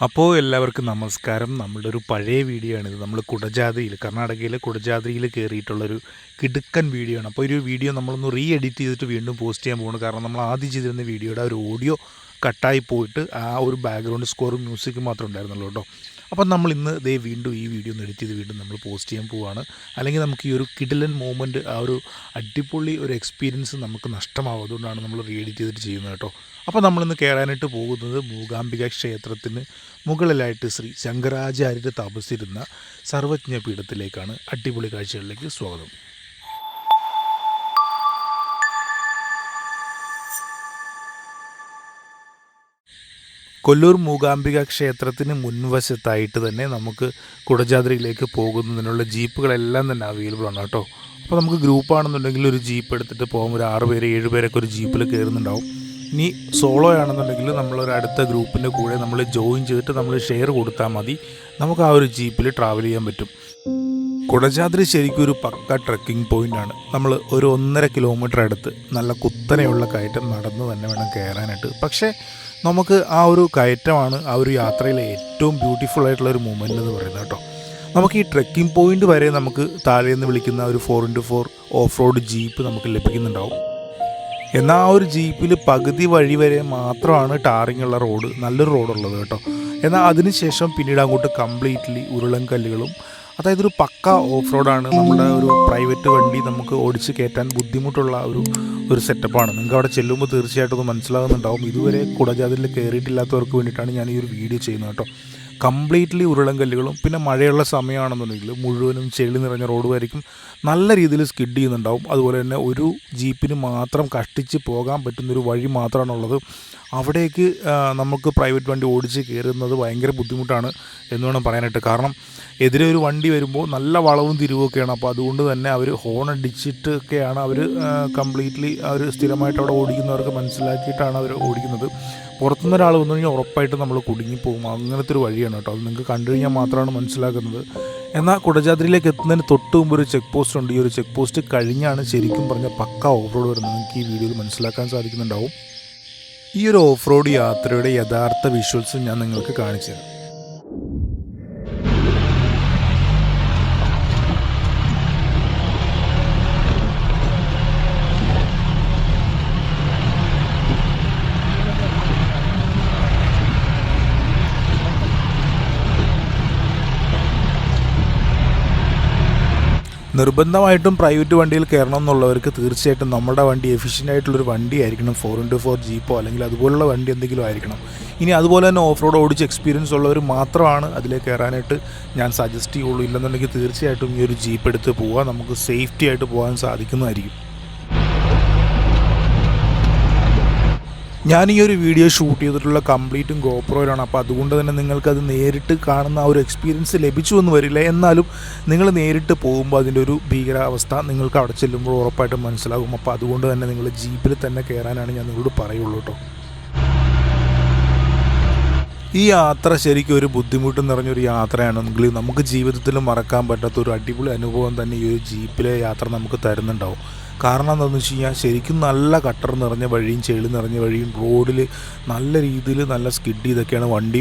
അപ്പോൾ എല്ലാവർക്കും നമസ്കാരം. നമ്മളുടെ ഒരു പഴയ വീഡിയോ ആണിത്. നമ്മൾ കുടജാദ്രിയിൽ, കർണാടകയിലെ കുടജാദ്രിയിൽ കയറിയിട്ടുള്ളൊരു കിടുക്കൻ വീഡിയോ ആണ്. അപ്പോൾ ഒരു വീഡിയോ നമ്മളൊന്ന് റീ എഡിറ്റ് ചെയ്തിട്ട് വീണ്ടും പോസ്റ്റ് ചെയ്യാൻ പോകുന്നു. കാരണം നമ്മൾ ആദ്യം ചെയ്തിരുന്ന വീഡിയോയുടെ ഒരു ഓഡിയോ കട്ടായി പോയിട്ട് ആ ഒരു ബാക്ക്ഗ്രൗണ്ട് സ്കോറും മ്യൂസിക്കും മാത്രമേ ഉണ്ടായിരുന്നുള്ളൂ കേട്ടോ. അപ്പം നമ്മൾ ഇന്ന് വീണ്ടും ഈ വീഡിയോ ഒന്ന് എഡിറ്റ് ചെയ്ത് വീണ്ടും നമ്മൾ പോസ്റ്റ് ചെയ്യാൻ പോവുകയാണ്. അല്ലെങ്കിൽ നമുക്ക് ഈ ഒരു കിടിലൻ മൂമെൻറ്റ്, ആ ഒരു അടിപൊളി ഒരു എക്സ്പീരിയൻസ് നമുക്ക് നഷ്ടമാവും. അതുകൊണ്ടാണ് നമ്മൾ റീ എഡിറ്റ് ചെയ്തിട്ട് ചെയ്യുന്നത് കേട്ടോ. അപ്പോൾ നമ്മളിന്ന് കയറാനായിട്ട് പോകുന്നത് മൂകാംബിക ക്ഷേത്രത്തിന് മുകളിലായിട്ട് ശ്രീ ശങ്കരാചാര്യർ തപസ്സിരുന്ന സർവജ്ഞ പീഠത്തിലേക്കാണ്. അടിപൊളി കാഴ്ചകളിലേക്ക് സ്വാഗതം. കൊല്ലൂർ മൂകാംബിക ക്ഷേത്രത്തിന് മുൻവശത്തായിട്ട് തന്നെ നമുക്ക് കുടജാദ്രിയിലേക്ക് പോകുന്നതിനുള്ള ജീപ്പുകളെല്ലാം തന്നെ അവൈലബിൾ ആണ് കേട്ടോ. അപ്പോൾ നമുക്ക് ഗ്രൂപ്പാണെന്നുണ്ടെങ്കിൽ ഒരു ജീപ്പ് എടുത്തിട്ട് പോകാം. ഒരു 6 പേര് 7 പേരൊക്കെ ഒരു ജീപ്പിൽ കയറുന്നുണ്ടാവും. ഇനി സോളോ ആണെന്നുണ്ടെങ്കിൽ നമ്മളൊരു അടുത്ത ഗ്രൂപ്പിൻ്റെ കൂടെ നമ്മൾ ജോയിൻ ചെയ്തിട്ട് നമ്മൾ ഷെയർ കൊടുത്താൽ മതി. നമുക്ക് ആ ഒരു ജീപ്പിൽ ട്രാവൽ ചെയ്യാൻ പറ്റും. കുടജാദ്രി ശരിക്കും ഒരു പക്ക ട്രക്കിംഗ് പോയിൻ്റാണ്. നമ്മൾ ഒരു 1.5 കിലോമീറ്റർ അടുത്ത് നല്ല കുത്തനെയുള്ള കയറ്റം നടന്ന് തന്നെ വേണം കയറാനായിട്ട്. പക്ഷേ നമുക്ക് ആ ഒരു കയറ്റമാണ് ആ ഒരു യാത്രയിലെ ഏറ്റവും ബ്യൂട്ടിഫുൾ ആയിട്ടുള്ള ഒരു മൂമെൻ്റ് എന്ന് പറയുന്നത് കേട്ടോ. നമുക്ക് ഈ ട്രക്കിംഗ് പോയിൻ്റ് വരെ നമുക്ക് താഴേന്ന് വിളിക്കുന്ന ഒരു 4x4 ഓഫ് റോഡ് ജീപ്പ് നമുക്ക് ലഭിക്കുന്നുണ്ടാവും. എന്നാൽ ആ ഒരു ജീപ്പിൽ പകുതി വഴി വരെ മാത്രമാണ് ടാറിങ് ഉള്ള റോഡ്, നല്ലൊരു റോഡുള്ളത് കേട്ടോ. എന്നാൽ അതിനുശേഷം പിന്നീട് അങ്ങോട്ട് കംപ്ലീറ്റ്ലി ഉരുളൻകല്ലുകളും, അതായത് ഒരു പക്ക ഓഫ് റോഡാണ്. നമ്മുടെ ഒരു പ്രൈവറ്റ് വണ്ടി നമുക്ക് ഓടിച്ച് കയറ്റാൻ ബുദ്ധിമുട്ടുള്ള ഒരു സെറ്റപ്പാണ്. നിങ്ങൾക്ക് അവിടെ ചെല്ലുമ്പോൾ തീർച്ചയായിട്ടും അത് മനസ്സിലാകുന്നുണ്ടാവും. ഇതുവരെ കുടജാദ്രിയിൽ കയറിയിട്ടില്ലാത്തവർക്ക് വേണ്ടിയിട്ടാണ് ഞാൻ ഈ ഒരു വീഡിയോ ചെയ്യുന്നത് കേട്ടോ. കംപ്ലീറ്റ്ലി ഉരുളൻകല്ലുകളും, പിന്നെ മഴയുള്ള സമയമാണെന്നുണ്ടെങ്കിൽ മുഴുവനും ചെളി നിറഞ്ഞ റോഡുമായിരിക്കും. നല്ല രീതിയിൽ സ്കിഡ് ചെയ്യുന്നുണ്ടാവും. അതുപോലെ തന്നെ ഒരു ജീപ്പിന് മാത്രം കഷ്ടിച്ച് പോകാൻ പറ്റുന്നൊരു വഴി മാത്രമാണുള്ളത്. അവിടേക്ക് നമുക്ക് പ്രൈവറ്റ് വണ്ടി ഓടിച്ച് കയറുന്നത് ഭയങ്കര ബുദ്ധിമുട്ടാണ് എന്ന് വേണം പറയാനായിട്ട്. കാരണം എതിരെ ഒരു വണ്ടി വരുമ്പോൾ നല്ല വളവും തിരിവുമൊക്കെയാണ്. അപ്പോൾ അതുകൊണ്ട് തന്നെ അവർ ഹോൺ അടിച്ചിട്ടൊക്കെയാണ് അവർ കംപ്ലീറ്റ്ലി അവർ സ്ഥിരമായിട്ട് അവിടെ ഓടിക്കുന്നവർക്ക് മനസ്സിലാക്കിയിട്ടാണ് അവർ ഓടിക്കുന്നത്. പുറത്തുനിന്ന് ഒരാൾ വന്നു കഴിഞ്ഞാൽ ഉറപ്പായിട്ട് നമ്മൾ കുടുങ്ങിപ്പോകും. അങ്ങനത്തെ ഒരു വഴിയാണ് കേട്ടോ. അത് നിങ്ങൾക്ക് കണ്ടു കഴിഞ്ഞാൽ മാത്രമാണ് മനസ്സിലാക്കുന്നത്. എന്നാൽ കുടജാദ്രിയിലേക്ക് എത്തുന്നതിന് തൊട്ട് മുമ്പ് ഒരു ചെക്ക് പോസ്റ്റ് ഉണ്ട്. ഈ ഒരു ചെക്ക് പോസ്റ്റ് കഴിഞ്ഞാണ് ശരിക്കും പറഞ്ഞാൽ പക്ക ഓഫ് റോഡ് വരുന്നത്. നിങ്ങൾക്ക് ഈ വീഡിയോയിൽ മനസ്സിലാക്കാൻ സാധിക്കുന്നുണ്ടാവും. ഈ ഒരു ഓഫ് റോഡ് യാത്രയുടെ യഥാർത്ഥ വിഷ്വൽസ് ഞാൻ നിങ്ങൾക്ക് കാണിച്ചു തരാം. നിർബന്ധമായിട്ടും പ്രൈവറ്റ് വണ്ടിയിൽ കയറണം എന്നുള്ളവർക്ക് തീർച്ചയായിട്ടും നമ്മുടെ വണ്ടി എഫിഷ്യൻ്റ് ആയിട്ടുള്ളൊരു വണ്ടി ആയിരിക്കണം. 4x4 ജീപ്പോ അല്ലെങ്കിൽ അതുപോലുള്ള വണ്ടി എന്തെങ്കിലും ആയിരിക്കണം. ഇനി അതുപോലെ തന്നെ ഓഫ് റോഡ് ഓടിച്ച് എക്സ്പീരിയൻസ് ഉള്ളവർ മാത്രമാണ് അതിലേക്ക് കയറാനായിട്ട് ഞാൻ സജസ്റ്റ് ചെയ്യുള്ളൂ. ഇല്ലെന്നുണ്ടെങ്കിൽ തീർച്ചയായിട്ടും ഈ ഒരു ജീപ്പ് എടുത്ത് പോകാൻ നമുക്ക് സേഫ്റ്റി ആയിട്ട് പോകാൻ സാധിക്കുന്നതായിരിക്കും. ഞാൻ ഈ ഒരു വീഡിയോ ഷൂട്ട് ചെയ്തിട്ടുള്ള കംപ്ലീറ്റും ഗോപ്രോയിലാണ്. അപ്പോൾ അതുകൊണ്ട് തന്നെ നിങ്ങൾക്കത് നേരിട്ട് കാണുന്ന ആ ഒരു എക്സ്പീരിയൻസ് ലഭിച്ചു എന്ന് വരില്ല. എന്നാലും നിങ്ങൾ നേരിട്ട് പോകുമ്പോൾ അതിൻ്റെ ഒരു ഭീകരാവസ്ഥ നിങ്ങൾക്ക് അവിടെ ചെല്ലുമ്പോൾ ഉറപ്പായിട്ടും മനസ്സിലാകും. അപ്പോൾ അതുകൊണ്ട് തന്നെ നിങ്ങൾ ജീപ്പിൽ തന്നെ കയറാനാണ് ഞാൻ നിങ്ങളോട് പറയുള്ളൂ കേട്ടോ. ഈ യാത്ര ശരിക്കും ഒരു ബുദ്ധിമുട്ട് നിറഞ്ഞൊരു യാത്രയാണെങ്കിൽ നമുക്ക് ജീവിതത്തിൽ മറക്കാൻ പറ്റാത്ത ഒരു അടിപൊളി അനുഭവം തന്നെ ഈ ഒരു ജീപ്പിലെ യാത്ര നമുക്ക് തരുന്നുണ്ടാവും. കാരണം എന്താണെന്ന് വെച്ച് കഴിഞ്ഞാൽ ശരിക്കും നല്ല കട്ടർ നിറഞ്ഞ വഴിയും ചെളി നിറഞ്ഞ വഴിയും റോഡിൽ നല്ല രീതിയിൽ നല്ല സ്കിഡ് ചെയ്തൊക്കെയാണ് വണ്ടി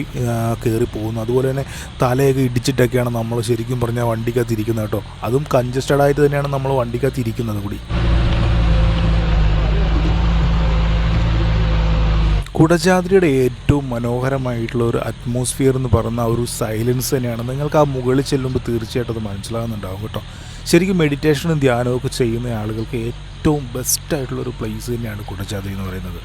കയറി പോകുന്നത്. അതുപോലെ തന്നെ തലയൊക്കെ ഇടിച്ചിട്ടൊക്കെയാണ് നമ്മൾ ശരിക്കും പറഞ്ഞാൽ വണ്ടിക്കകത്ത് ഇരിക്കുന്നത് കേട്ടോ. അതും കൺജസ്റ്റഡ് ആയിട്ട് തന്നെയാണ് നമ്മൾ വണ്ടിക്കകത്ത് ഇരിക്കുന്നത് കൂടി. കുടജാദ്രിയുടെ ഏറ്റവും മനോഹരമായിട്ടുള്ള ഒരു അറ്റ്മോസ്ഫിയർ എന്ന് പറയുന്ന ആ ഒരു സൈലൻസ് തന്നെയാണ്. നിങ്ങൾക്ക് ആ മുകളിൽ ചെല്ലുമ്പോൾ തീർച്ചയായിട്ടും അത് മനസ്സിലാകുന്നുണ്ടാവും കേട്ടോ. ശരിക്കും മെഡിറ്റേഷനും ധ്യാനവും ഒക്കെ ചെയ്യുന്ന ആളുകൾക്ക് ഏറ്റവും ബെസ്റ്റായിട്ടുള്ളൊരു പ്ലേസ് തന്നെയാണ് കുടജാദ്രി എന്ന് പറയുന്നത്.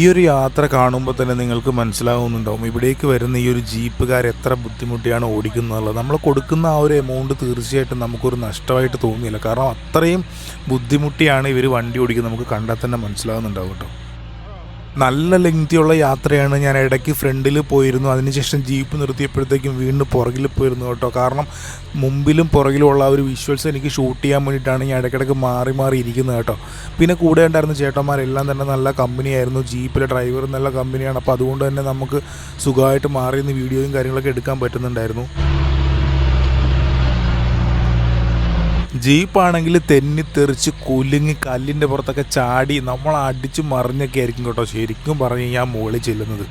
ഈ ഒരു യാത്ര കാണുമ്പോൾ തന്നെ നിങ്ങൾക്ക് മനസ്സിലാവുന്നുണ്ടാവും ഇവിടേക്ക് വരുന്ന ഈ ഒരു ജീപ്പുകാർ എത്ര ബുദ്ധിമുട്ടിയാണ് ഓടിക്കുന്നുള്ളത്. നമ്മൾ കൊടുക്കുന്ന ആ ഒരു എമൗണ്ട് തീർച്ചയായിട്ടും നമുക്കൊരു നഷ്ടമായിട്ട് തോന്നിയില്ല. കാരണം അത്രയും ബുദ്ധിമുട്ടിയാണ് ഇവർ വണ്ടി ഓടിക്കുന്നത്. നമുക്ക് കണ്ടാൽ തന്നെ മനസ്സിലാകുന്നുണ്ടാവും കേട്ടോ. നല്ല ലെങ്തിയുള്ള യാത്രയാണ്. ഞാൻ ഇടയ്ക്ക് ഫ്രണ്ടിൽ പോയിരുന്നു, അതിനുശേഷം ജീപ്പ് നിർത്തിയപ്പോഴത്തേക്കും വീണ്ടും പുറകിൽ പോയിരുന്നു കേട്ടോ. കാരണം മുമ്പിലും പുറകിലുമുള്ള ഒരു വിഷ്വൽസ് എനിക്ക് ഷൂട്ട് ചെയ്യാൻ വേണ്ടിയിട്ടാണ് ഞാൻ ഇടയ്ക്കിടയ്ക്ക് മാറി ഇരിക്കുന്നത് കേട്ടോ. പിന്നെ കൂടെ ഉണ്ടായിരുന്ന ചേട്ടന്മാരെല്ലാം തന്നെ നല്ല കമ്പനിയായിരുന്നു. ജീപ്പിലെ ഡ്രൈവർ നല്ല കമ്പനിയാണ്. അപ്പോൾ അതുകൊണ്ട് തന്നെ നമുക്ക് സുഖമായിട്ട് മാറിയിരുന്ന് വീഡിയോയും കാര്യങ്ങളൊക്കെ എടുക്കാൻ പറ്റുന്നുണ്ടായിരുന്നു. ജീപ്പാണെങ്കിൽ തെന്നിത്തെറിച്ച് കുലുങ്ങി കല്ലിൻ്റെ പുറത്തൊക്കെ ചാടി നമ്മൾ അടിച്ച് മറിഞ്ഞൊക്കെ ആയിരിക്കും കേട്ടോ ശരിക്കും പറഞ്ഞു കഴിഞ്ഞാൽ മുകളിൽ ചെല്ലുന്നത്.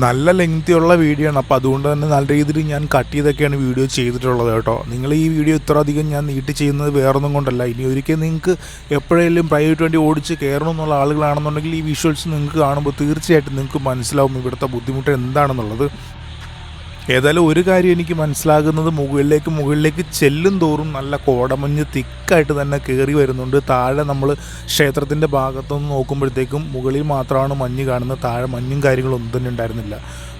നല്ല ലെങ്തിയുള്ള വീഡിയോ ആണ്. അപ്പോൾ അതുകൊണ്ട് തന്നെ നല്ല രീതിയിൽ ഞാൻ കട്ട് ചെയ്തൊക്കെയാണ് വീഡിയോ ചെയ്തിട്ടുള്ളത് കേട്ടോ. നിങ്ങൾ ഈ വീഡിയോ ഇത്ര അധികം ഞാൻ നീട്ടി ചെയ്യുന്നത് വേറൊന്നും കൊണ്ടല്ല. ഇനി ഒരിക്കൽ നിങ്ങൾക്ക് എപ്പോഴെങ്കിലും പ്രൈവറ്റ് വണ്ടി ഓടിച്ച് കയറണം എന്നുള്ള ആളുകളാണെന്നുണ്ടെങ്കിൽ ഈ വിഷ്വൽസ് നിങ്ങൾക്ക് കാണുമ്പോൾ തീർച്ചയായിട്ടും നിങ്ങൾക്ക് മനസ്സിലാവും ഇവിടുത്തെ ബുദ്ധിമുട്ട് എന്താണെന്നുള്ളത്. ഏതായാലും ഒരു കാര്യം എനിക്ക് മനസ്സിലാകുന്നത്, മുകളിലേക്ക് ചെല്ലും തോറും നല്ല കോടമഞ്ഞ് തിക്കായിട്ട് തന്നെ കയറി വരുന്നുണ്ട്. താഴെ നമ്മൾ ക്ഷേത്രത്തിൻ്റെ ഭാഗത്തുനിന്ന് നോക്കുമ്പോഴത്തേക്കും മുകളിൽ മാത്രമാണ് മഞ്ഞ് കാണുന്നത്, താഴെ മഞ്ഞും കാര്യങ്ങളൊന്നും തന്നെ ഉണ്ടായിരുന്നില്ല.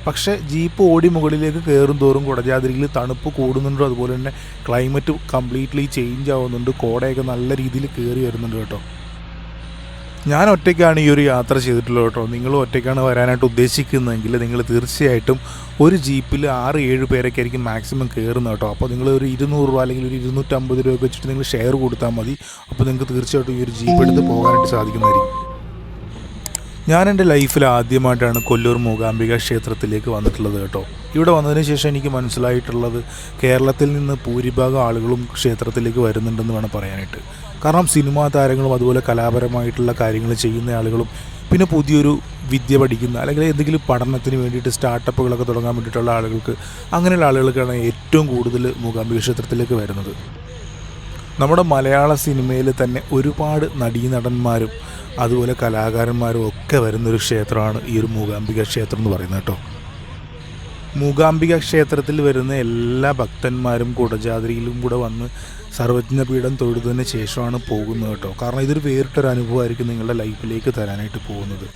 പക്ഷേ ജീപ്പ് ഓടി മുകളിലേക്ക് കയറും തോറും കുടജാദ്രിയിൽ തണുപ്പ് കൂടുന്നുണ്ട്, അതുപോലെ തന്നെ ക്ലൈമറ്റ് കംപ്ലീറ്റ്ലി ചേഞ്ച് ആവുന്നുണ്ട്, കോടയൊക്കെ നല്ല രീതിയിൽ കയറി വരുന്നുണ്ട് കേട്ടോ. ഞാൻ ഒറ്റയ്ക്കാണ് ഈ ഒരു യാത്ര ചെയ്തിട്ടുള്ളത് കേട്ടോ. നിങ്ങളും ഒറ്റയ്ക്കാണ് വരാനായിട്ട് ഉദ്ദേശിക്കുന്നതെങ്കിൽ നിങ്ങൾ തീർച്ചയായിട്ടും ഒരു ജീപ്പിൽ 6-7 പേരൊക്കെ ആയിരിക്കും മാക്സിമം കയറുന്നത് കേട്ടോ. അപ്പോൾ നിങ്ങൾ ഒരു 200 രൂപ അല്ലെങ്കിൽ ഒരു 250 രൂപ വെച്ചിട്ട് നിങ്ങൾ ഷെയർ കൊടുത്താൽ മതി. അപ്പോൾ നിങ്ങൾക്ക് തീർച്ചയായിട്ടും ഈ ഒരു ജീപ്പ് എടുത്ത് പോകാനായിട്ട് സാധിക്കുന്നതായിരിക്കും. ഞാൻ എൻ്റെ ലൈഫിൽ ആദ്യമായിട്ടാണ് കൊല്ലൂർ മൂകാംബിക ക്ഷേത്രത്തിലേക്ക് വന്നിട്ടുള്ളത് കേട്ടോ. ഇവിടെ വന്നതിന് ശേഷം എനിക്ക് മനസ്സിലായിട്ടുള്ളത് കേരളത്തിൽ നിന്ന് ഭൂരിഭാഗം ആളുകളും ക്ഷേത്രത്തിലേക്ക് വരുന്നുണ്ടെന്ന് വേണം പറയാനായിട്ട്. കാരണം സിനിമാ താരങ്ങളും അതുപോലെ കലാപരമായിട്ടുള്ള കാര്യങ്ങൾ ചെയ്യുന്ന ആളുകളും പിന്നെ പുതിയൊരു വിദ്യ പഠിക്കുന്ന അല്ലെങ്കിൽ എന്തെങ്കിലും പഠനത്തിന് വേണ്ടിയിട്ട് സ്റ്റാർട്ടപ്പുകളൊക്കെ തുടങ്ങാൻ വേണ്ടിയിട്ടുള്ള ആളുകൾക്ക്, അങ്ങനെയുള്ള ആളുകൾക്കാണ് ഏറ്റവും കൂടുതൽ മൂകാംബിക ക്ഷേത്രത്തിലേക്ക് വരുന്നത്. നമ്മുടെ മലയാള സിനിമയിൽ തന്നെ ഒരുപാട് നടീനടന്മാരും അതുപോലെ കലാകാരന്മാരും ഒക്കെ വരുന്നൊരു ക്ഷേത്രമാണ് ഈ ഒരു മൂകാംബിക ക്ഷേത്രം എന്ന് പറയുന്നത് കേട്ടോ. മൂകാംബിക ക്ഷേത്രത്തിൽ വരുന്ന എല്ലാ ഭക്തന്മാരും കുടജാദ്രിയിലും കൂടെ വന്ന് സർവജ്ഞപീഠം തൊഴുതിന് ശേഷമാണ് പോകുന്നത് കേട്ടോ. കാരണം ഇതൊരു വേറിട്ടൊരു അനുഭവമായിരിക്കും നിങ്ങളുടെ ലൈഫിലേക്ക് തരാനായിട്ട് പോകുന്നത്.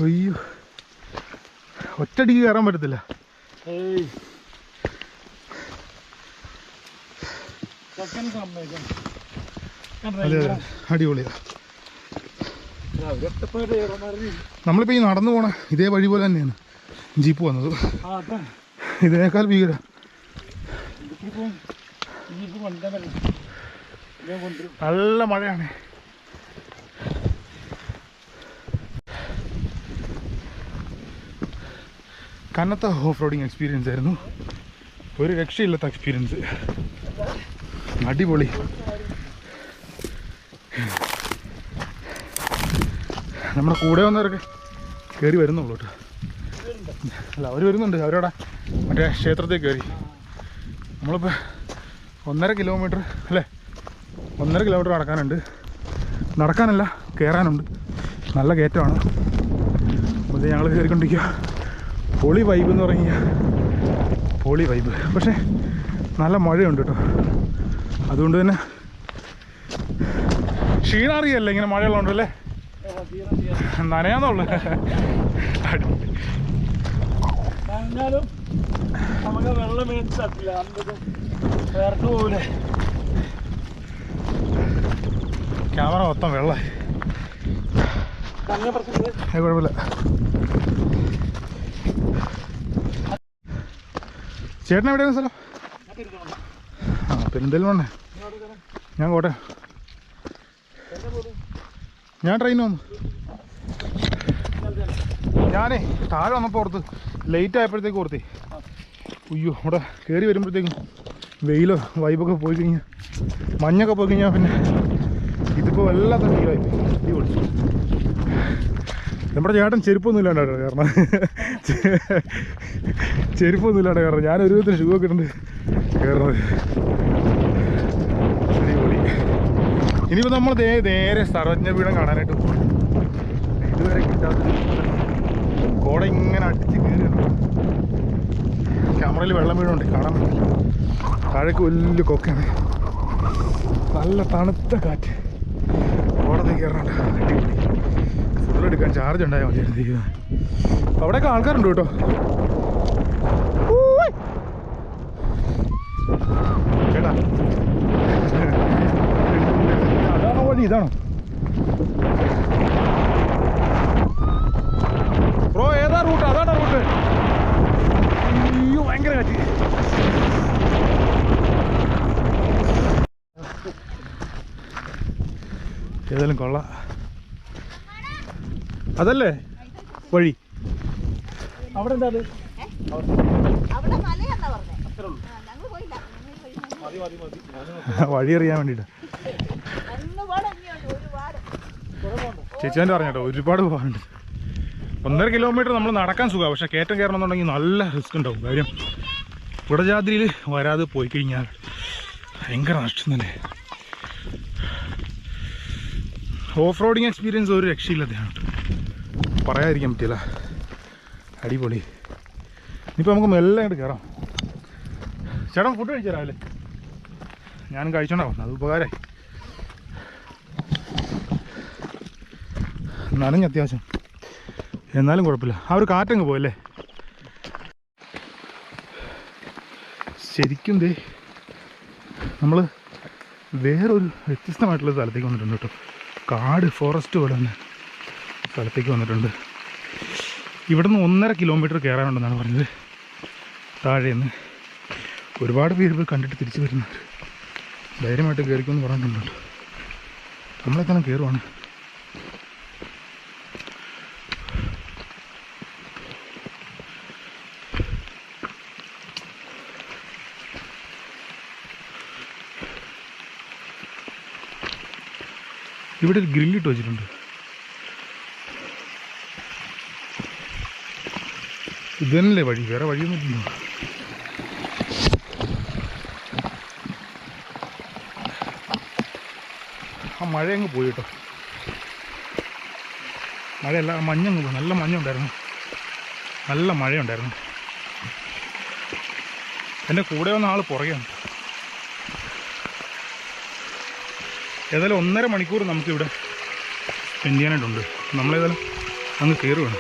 അയ്യോ, ഒറ്റടിക്ക് കയറാൻ പറ്റത്തില്ല. അതെ, അടിപൊളിയാ. നമ്മളിപ്പോ ഈ നടന്നു പോണ ഇതേ വഴി പോലെ തന്നെയാണ് ജീപ്പ് വന്നത്. ഇതിനേക്കാൾ ഭീകര. നല്ല മഴയാണ്. കനത്ത ഓഫ് റോഡിങ് എക്സ്പീരിയൻസ് ആയിരുന്നു. ഒരു രക്ഷയില്ലാത്ത എക്സ്പീരിയൻസ്. അടിപൊളി. നമ്മുടെ കൂടെ വന്നവരൊക്കെ കയറി വരുന്നുള്ളൂ കേട്ടോ. അല്ല, അവർ വരുന്നുണ്ട്. അവരവിടെ മറ്റേ ക്ഷേത്രത്തിൽ കയറി. നമ്മളിപ്പോൾ 1.5 കിലോമീറ്റർ അല്ലേ, 1.5 കിലോമീറ്റർ നടക്കാനല്ല കയറാനുണ്ട്. നല്ല കയറ്റമാണ്. അപ്പോൾ ഞങ്ങൾ കയറിക്കൊണ്ടിരിക്കുക. പൊളി വൈബ് എന്ന് പറഞ്ഞ പൊളി വൈബ്. പക്ഷേ നല്ല മഴയുണ്ട് കേട്ടോ. അതുകൊണ്ട് തന്നെ ക്ഷീണറിയല്ല ഇങ്ങനെ മഴയുള്ളതുകൊണ്ടല്ലേ, നനയാന്നുള്ളു. ക്യാമറ മൊത്തം വെള്ളമായി. കുഴപ്പമില്ല. ചേട്ടൻ എവിടെയാണ് സ്ഥലം? പെരിന്തൽമണ്ണ. ഞാൻ കോട്ടയം. ഞാൻ ട്രെയിൻ വന്നു. ഞാനേ താഴെ വന്നപ്പോൾ ഓർത്ത് ലേറ്റ് ആയപ്പോഴത്തേക്ക് ഓർത്തേ, അയ്യോ ഇവിടെ കയറി വരുമ്പോഴത്തേക്കും വെയിലോ വൈബൊക്കെ പോയി കഴിഞ്ഞാൽ, മഞ്ഞൊക്കെ പോയി കഴിഞ്ഞാൽ പിന്നെ ഇതിപ്പോൾ വല്ലാത്ത ഫീലായി. അടിപൊളി. നമ്മുടെ ചേട്ടൻ ചെരുപ്പൊന്നും ഇല്ലാണ്ടാണ് കാരണം, ചെരുപ്പൊന്നും ഇല്ലാണ്ട് കാരണം ഞാൻ ഒരു വിധത്തിൽ ഷൂ ഒക്കെ ഇട്ടുണ്ട് കയറുന്നത്. അടിപൊളി. ഇനിയിപ്പോൾ നമ്മൾ നേരെ സർവജ്ഞപീഠം കാണാനായിട്ട് പോകും. ഇതുവരെ കിട്ടാത്ത കോട ഇങ്ങനെ അടിച്ച് കയറിയുണ്ട്. ക്യാമറയിൽ വെള്ളം വീഴുന്നുണ്ട്, കാണാൻ പറ്റില്ല. താഴേക്ക് വലിയ കൊക്കയാണ്. നല്ല തണുത്ത കാറ്റ്. കോടതി കയറാണ്ട് അടിപൊളി. ഫുള്ളെടുക്കാൻ ചാർജ് ഉണ്ടായാൽ മതി. അവിടെയൊക്കെ ആൾക്കാരുണ്ട് കേട്ടോ. ചേട്ടാ ഇതാണോ ബ്രോ? ഏതാ റൂട്ട്? അതാണോ റൂട്ട്? അയ്യോ ഭയങ്കര കാറ്റ്. ഏതായാലും കൊള്ളാം. അതല്ലേ വഴി? അവിടെ എന്താ? വഴി അറിയാൻ വേണ്ടിട്ട് ചേച്ചിയാൻ്റെ പറഞ്ഞോ, ഒരുപാട് പോകാനുണ്ട്. 1.5 കിലോമീറ്റർ നമ്മൾ നടക്കാൻ സുഖമാണ്, പക്ഷെ കയറ്റം കയറണമെന്നുണ്ടെങ്കിൽ നല്ല റിസ്ക് ഉണ്ടാവും. കാര്യം കുടജാദ്രിയിൽ വരാതെ പോയി കഴിഞ്ഞാൽ ഭയങ്കര നഷ്ടം തന്നെ. ഓഫ് റോഡിങ് എക്സ്പീരിയൻസ് ഒരു രക്ഷയില്ലാതെയാണ്, പറയാതിരിക്കാൻ പറ്റില്ല. അടിപൊളി. ഇനിയിപ്പോൾ നമുക്ക് മെല്ലെ അങ്ങോട്ട് കയറാം. ചേട്ടൻ ഫുഡ് കഴിച്ചു തരാമല്ലേ? ഞാനും കഴിച്ചോണ്ടാവും, അത് ഉപകാരമായി. നനഞ്ഞ അത്യാവശ്യം, എന്നാലും കുഴപ്പമില്ല. ആ ഒരു കാറ്റങ്ങ് പോയല്ലേ. ശരിക്കും ദേ നമ്മൾ വേറൊരു വ്യത്യസ്തമായിട്ടുള്ള സ്ഥലത്തേക്ക് വന്നിട്ടുണ്ട് കേട്ടോ. കാട് ഫോറസ്റ്റ് പോലെ തന്നെ സ്ഥലത്തേക്ക് വന്നിട്ടുണ്ട്. ഇവിടെ നിന്ന് 1.5 കിലോമീറ്റർ കയറാനുണ്ടെന്നാണ് പറഞ്ഞത് താഴേന്ന്. ഒരുപാട് പേര് പോയി കണ്ടിട്ട് തിരിച്ചു വരുന്നവർ ധൈര്യമായിട്ട് കയറിക്കുമെന്ന് പറഞ്ഞിട്ടുണ്ട് കേട്ടോ. നമ്മളെ തന്നെ കയറുവാണ്. ഇവിടെ ഒരു ഗ്രില്ലിട്ട് വെച്ചിട്ടുണ്ട്. ഇത് തന്നെയല്ലേ വഴി? വേറെ വഴിയൊന്നും ഇല്ലല്ലോ. ആ മഴയങ്ങ് പോയി കേട്ടോ. മഴയല്ല, മഞ്ഞങ്ങ് പോയി. നല്ല മഞ്ഞുണ്ടായിരുന്നു, നല്ല മഴയുണ്ടായിരുന്നു. എൻ്റെ കൂടെ വന്ന ആൾ പുറകെയാണ്. ഏതായാലും 1.5 മണിക്കൂർ നമുക്കിവിടെ സ്പെൻഡ് ചെയ്യാനായിട്ടുണ്ട്. നമ്മളേതായാലും അങ്ങ് കയറുകയാണ്.